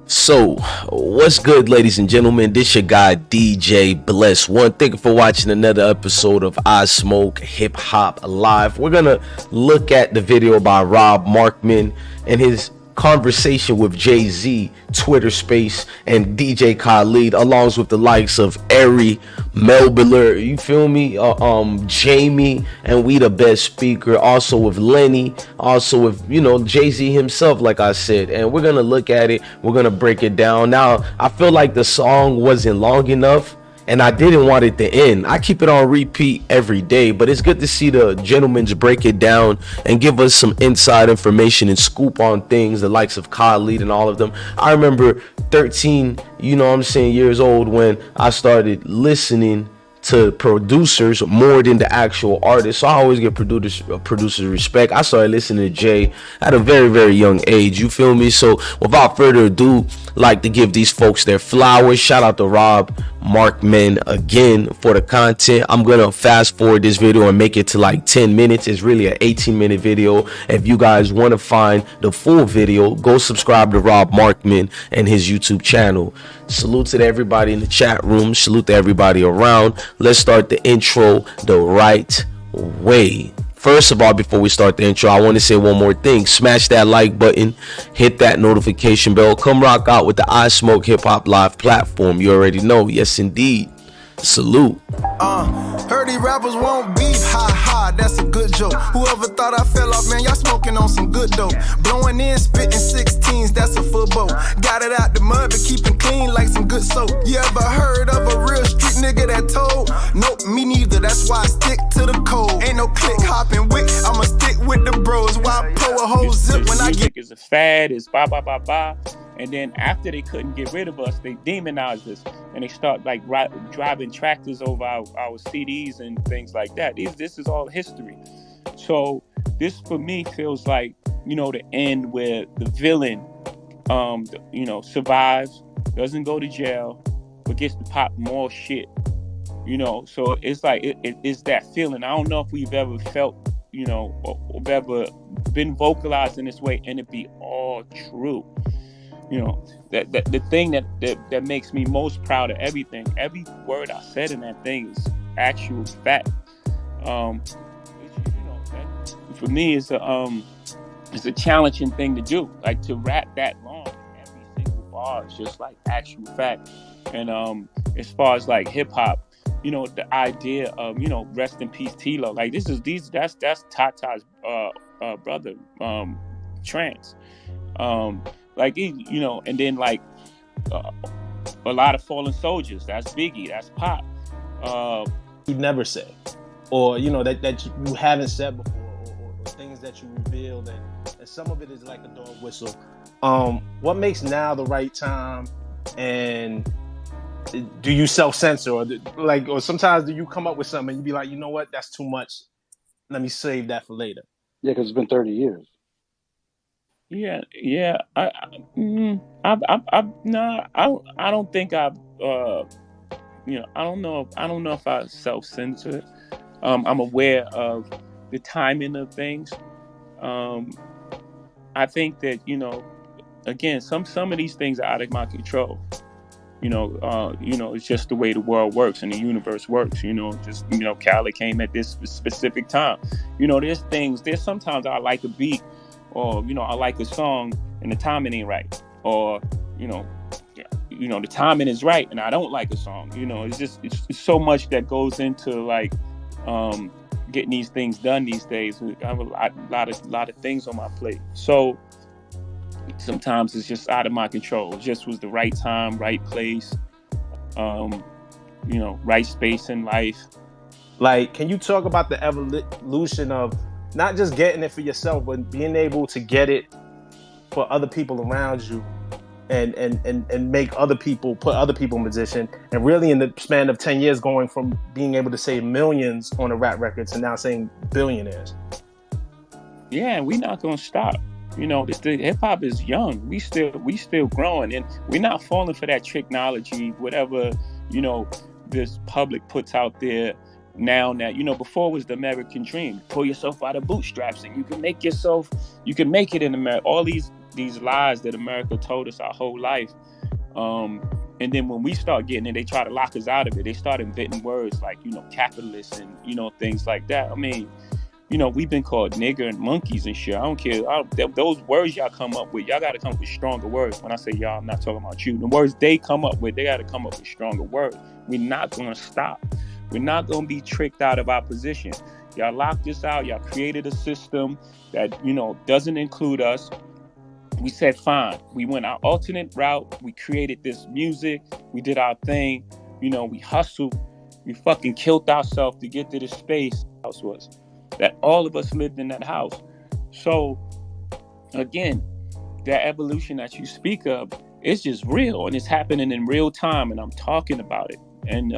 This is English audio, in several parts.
So, what's good, ladies and gentlemen? This your guy DJ Bless One. Thank you for watching another episode of I Smoke Hip Hop Live. We're gonna look at the video by Rob Markman and his conversation with Jay-Z, Twitter Space, and DJ Khaled, along with the likes of Ari, Melbiller, you feel me? Jamie, and We the Best Speaker, also with Lenny, also with, Jay-Z himself, like I said. And we're gonna look at it, we're gonna break it down. Now, I feel like the song wasn't long enough, and I didn't want it to end. I keep it on repeat every day, but it's good to see the gentlemen break it down and give us some inside information and scoop on things, the likes of Khaled and all of them. I remember 13, years old when I started listening to producers more than the actual artists. So I always give producers respect. I started listening to Jay at a very, very young age. You feel me? So without further ado, like to give these folks their flowers. Shout out to Rob Markman again for the content. I'm gonna fast forward this video and make it to like 10 minutes. It's really an 18-minute video. If you guys want to find the full video, go subscribe to Rob Markman and his YouTube channel. Salute to everybody in the chat room. Salute to everybody around. Let's start the intro the right way. First of all, before we start the intro, I want to say one more thing. Smash that like button, hit that notification bell, come rock out with the I Smoke Hip Hop Live platform. You already know. Yes, indeed. Salute. Heard these rappers won't beef, ha ha, that's a good joke. Whoever thought I fell off, man, y'all smoking on some good dope. Blowing in, spitting 16s, that's a football. Got it out the mud, but keeping clean like some good soap. You ever heard of a real street nigga that told? Nope, me neither, that's why I stick to the code. Ain't no click hopping wick, I'ma stick with the bros. Why I pull a whole zip when I get. It's a fad, it's blah, blah, blah, blah. And then after they couldn't get rid of us, they demonized us, and they start like driving tractors over our CDs and things like that. This is all history. So this for me feels like, the end where the villain, survives, doesn't go to jail, but gets to pop more shit. So it's like it's that feeling. I don't know if we've ever felt, or ever been vocalized in this way, and it be all true. That the thing that makes me most proud of everything, every word I said in that thing is actual fact. For me, it's a challenging thing to do, like to rap that long. Every single bar is just like actual fact. And as far as like hip hop, the idea of rest in peace T-Lo, like that's Tata's brother, Trance. And then like a lot of fallen soldiers. That's Biggie. That's Pop. You never say, or that you haven't said before, or things that you revealed, and some of it is like a dog whistle. What makes now the right time, and do you self-censor, or sometimes do you come up with something and you be like, you know what, that's too much. Let me save that for later. Yeah, because it's been 30 years. Yeah. I don't think I've. I don't know if I self-censor. I'm aware of the timing of things. I think that again, some of these things are out of my control. It's just the way the world works and the universe works. Khaled came at this specific time. There's sometimes I like a beat, or I like a song and the timing ain't right, or the timing is right and I don't like a song. It's so much that goes into like getting these things done these days. I have a lot of things on my plate, so sometimes it's just out of my control. It just was the right time, right place, right space in life. Like, can you talk about the evolution of not just getting it for yourself, but being able to get it for other people around you, and make other people, put other people in position, and really in the span of 10 years going from being able to say millions on a rap record to now saying billionaires? Yeah, we're not gonna stop. The hip hop is young. We still growing, and we're not falling for that technology, whatever this public puts out there now. That before was the American dream. Pull yourself out of bootstraps, and you can make it in America. All these these lies that America told us our whole life. And then when we start getting it, they try to lock us out of it. They start inventing words like, capitalists and, things like that. I mean, we've been called nigger and monkeys and shit. I don't care. Those words y'all come up with, y'all got to come up with stronger words. When I say y'all, I'm not talking about you. The words they come up with, they got to come up with stronger words. We're not going to stop. We're not going to be tricked out of our position. Y'all locked us out. Y'all created a system that, doesn't include us. We said, fine. We went our alternate route. We created this music. We did our thing. We hustled. We fucking killed ourselves to get to this space. House was that all of us lived in that house. So again, that evolution that you speak of, it's just real and it's happening in real time. And I'm talking about it. And,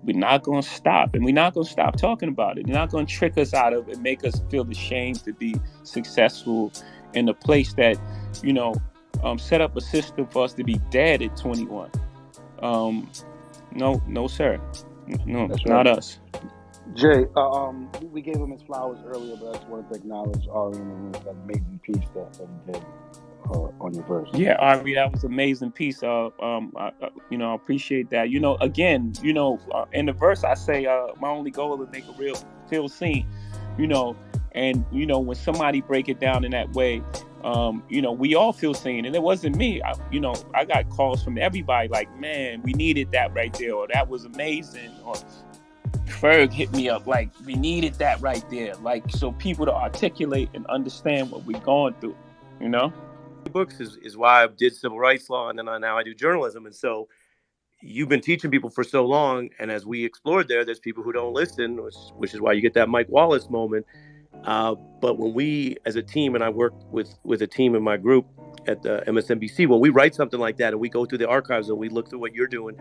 we're not going to stop, and we're not going to stop talking about it. They're not going to trick us out of it, make us feel ashamed to be successful in a place that, set up a system for us to be dead at 21. No, sir. No, that's not right. Us. Jay, we gave him his flowers earlier, but I just wanted to acknowledge Ari and that amazing piece that he did on your verse. Yeah, Ari, that was an amazing piece. I appreciate that. Again, in the verse I say, my only goal is to make a real feel seen, and when somebody break it down in that way, we all feel seen. And it wasn't me. I got calls from everybody like, man, we needed that right there, or that was amazing, or Ferg hit me up like, we needed that right there, like, so people to articulate and understand what we're going through, Books is why I did civil rights law, and then now I do journalism. And so you've been teaching people for so long, and as we explored there's people who don't listen, which is why you get that Mike Wallace moment. But when we, as a team, and I work with a team in my group at the MSNBC, when we write something like that and we go through the archives and we look through what you're doing,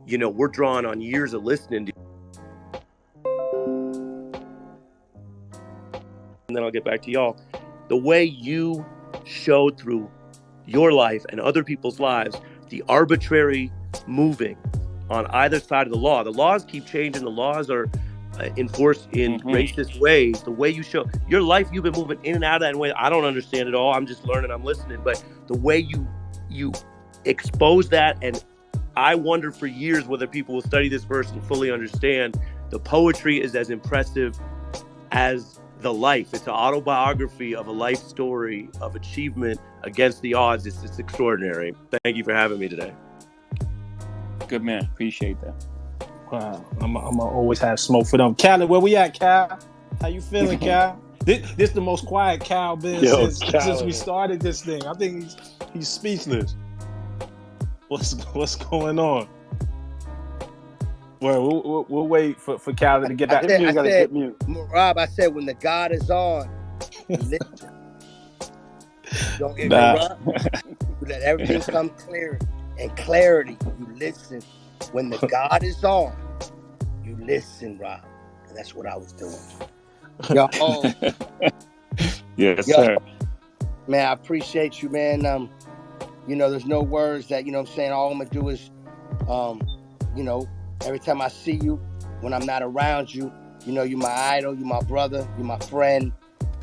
we're drawing on years of listening to. And then I'll get back to y'all. The way you showed through your life and other people's lives the arbitrary moving on either side of the law. The laws keep changing. The laws are enforced in racist ways. The way you show your life, you've been moving in and out of that way. I don't understand it all. I'm just learning. I'm listening. But the way you expose that, and I wonder for years whether people will study this verse and fully understand the poetry is as impressive as the life. It's an autobiography of a life story of achievement against the odds. It's extraordinary. Thank you for having me today. Good man. Appreciate that. Wow. I'm gonna always have smoke for them. Khaled, where we at, Cal? How you feeling, Cal? This the most quiet Cal been since we started this thing. I think he's speechless. What's going on? Well, we'll wait for Khaled to get back. I said, Rob, I said, when the God is on, listen. Don't interrupt. Let everything come clear and clarity. You listen. When the God is on, you listen, Rob. And that's what I was doing. Yo, yes, sir. Man, I appreciate you, man. There's no words that, I'm saying, all I'm gonna do is, every time I see you, when I'm not around you, you're my idol, you're my brother, you're my friend,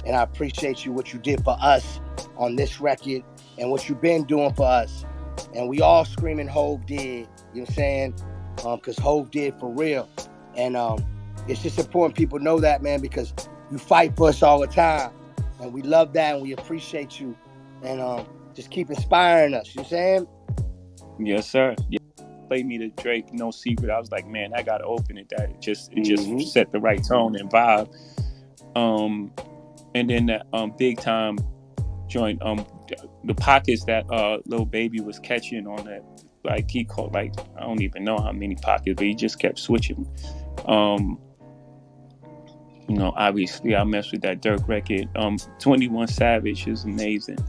and I appreciate you, what you did for us on this record, and what you've been doing for us. And we all screaming Hov did, you know what I'm saying? Because Hov did for real. And it's just important people know that, man, because you fight for us all the time. And we love that, and we appreciate you. And just keep inspiring us, you know what I'm saying? Yes, sir. Yeah. Played me to Drake, No Secret. I was like, man, I gotta open it. That it just set the right tone and vibe. And then that big time joint, the pockets that Lil Baby was catching on that, like he called, like, I don't even know how many pockets, but he just kept switching. Obviously I messed with that Dirk record. 21 Savage is amazing.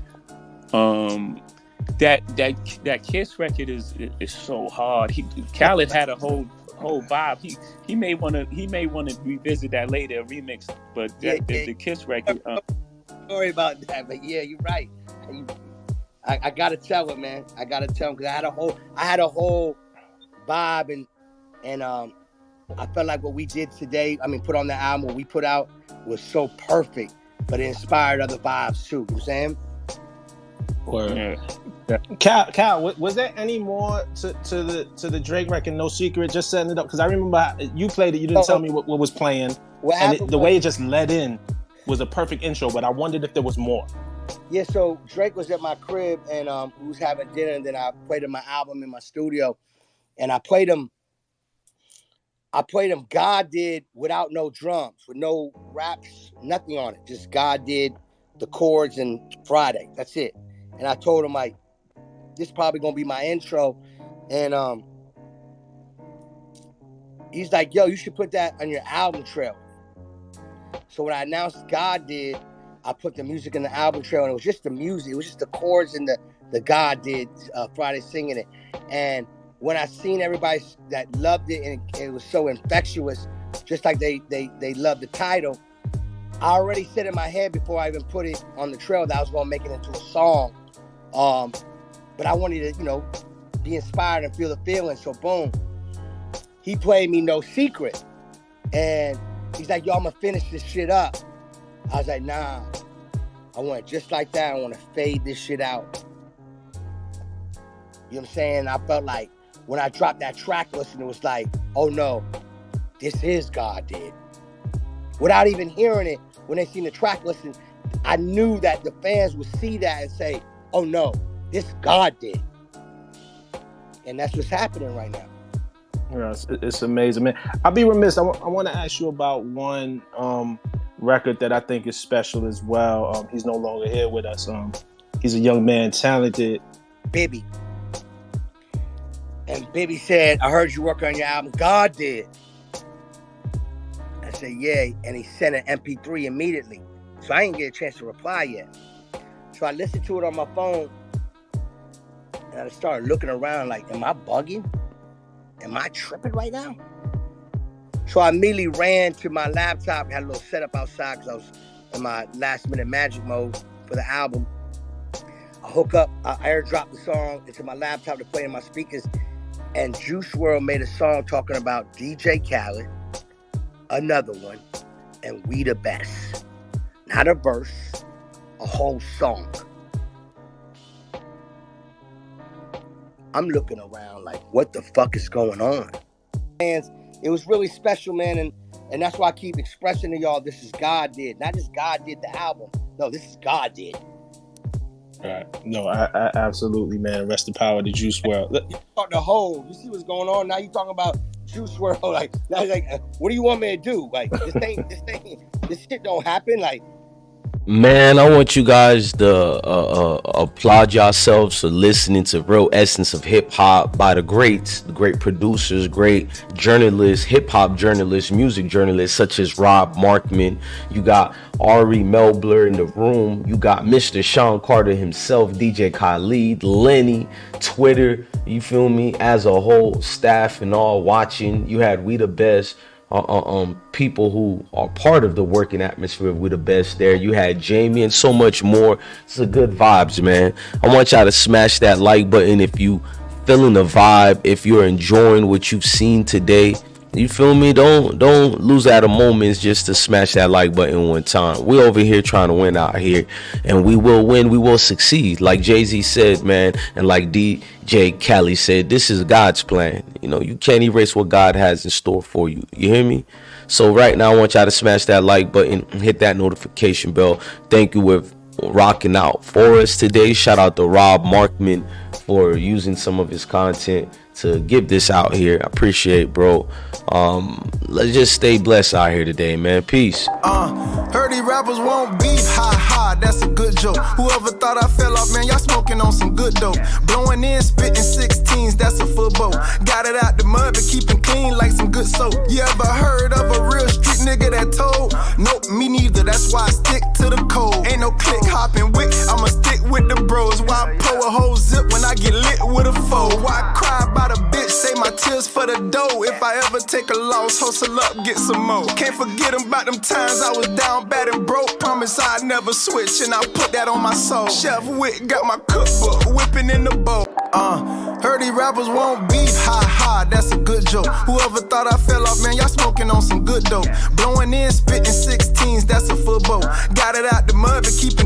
That Kiss record is so hard. Khaled had a whole vibe. He may want to revisit that later, remix. But the Kiss record. Sorry about that, but yeah, you're right. I gotta tell him, man. I gotta tell him, because I had a whole vibe, and I felt like what we did today. I mean, put on the album, what we put out was so perfect. but it inspired other vibes too. You know what I'm saying? Or Yeah. Cal, was there any more to the Drake record? No Secret, just setting it up, because I remember you played it. You didn't tell me what was playing, What and happened the way it just led in was a perfect intro. But I wondered if there was more. Yeah, so Drake was at my crib and we was having dinner, and then I played him my album in my studio, and I played him God Did without no drums, with no raps, nothing on it. Just God Did the chords and Friday. That's it. And I told him, like, this is probably gonna be my intro. And he's like, yo, you should put that on your album trail. So when I announced God Did, I put the music in the album trail, and it was just the music. It was just the chords and the God Did Friday singing it. And when I seen everybody that loved it, and it was so infectious, just like they loved the title, I already said in my head before I even put it on the trail that I was gonna make it into a song. But I wanted to, be inspired and feel the feeling. So boom, he played me No Secret, and he's like, yo, I'm gonna finish this shit up. I was like, nah, I want it just like that. I want to fade this shit out. You know what I'm saying? I felt like when I dropped that track listen, it was like, oh no, this is God Did. Without even hearing it, when they seen the track listen, I knew that the fans would see that and say, oh no, this God Did. And that's what's happening right now. Yeah, it's amazing, man. I'll be remiss. I want to ask you about one record that I think is special as well. He's no longer here with us. He's a young man, talented. Bibby. And Bibby said, I heard you work on your album. God Did. I said, yeah. And he sent an MP3 immediately. So I didn't get a chance to reply yet. So I listened to it on my phone. And I started looking around like, am I bugging? Am I tripping right now? So I immediately ran to my laptop, had a little setup outside because I was in my last minute magic mode for the album. I airdropped the song into my laptop to play in my speakers, and Juice WRLD made a song talking about DJ Khaled, another one, and We the Best. Not a verse, a whole song. I'm looking around like, what the fuck is going on? And it was really special, man, and that's why I keep expressing to y'all, this is God Did. Not just God Did the album. No, this is God Did. Right. No, I absolutely, man. Rest in power to Juice WRLD. You talk the whole. You see what's going on now? You talking about Juice WRLD? Like, what do you want me to do? Like, this shit don't happen. Like, Man, I want you guys to applaud yourselves for listening to real essence of hip hop by the greats, the great producers, great journalists, hip hop journalists, music journalists such as Rob Markman. You got Ari Melbler in the room. You got Mr. Sean Carter himself, DJ Khaled, Lenny, Twitter. You feel me? As a whole, staff and all watching. You had We the Best. People who are part of the working atmosphere with the best there. You had Jamie and so much more. It's a good vibes, man. I want y'all to smash that like button if you feeling the vibe, if you're enjoying what you've seen today. You feel me? Don't lose out of moments just to smash that like button one time. We're over here trying to win out here, and we will win. We will succeed, like Jay-Z said, man, and like DJ Khaled said. This is God's plan. You can't erase what God has in store for you. You hear me? So right now, I want y'all to smash that like button, hit that notification bell. Thank you with rocking out for us today. Shout out to Rob Markman for using some of his content to give this out here. I appreciate, bro. Let's just stay blessed out here today, man. Peace. Heard these rappers won't beef, ha ha, that's a good joke. Whoever thought I fell off, man, y'all smoking on some good dope. Blowing in, spitting 16s, that's a football. Got it out the mud, but keeping clean like some good soap. You ever heard of a real street nigga that told? Nope, me neither, that's why I stick to the code. Ain't no click hopping wick, I'ma stick with the bros. Why pull a whole zip when I get lit with a foe? Why cry about a bitch, say my tears for the dough? If I ever take a loss, hustle up, get some more. Can't forget about them times I was down bad and broke. Promise I'd never switch, and I put that on my soul. Chef Wick got my cookbook, whipping in the bowl. Heard these rappers won't beef, ha ha, that's a good joke. Whoever thought I fell off, man, y'all smoking on some good dope. Blowing in, spitting 16s, that's a football. Got it out the mud, but keeping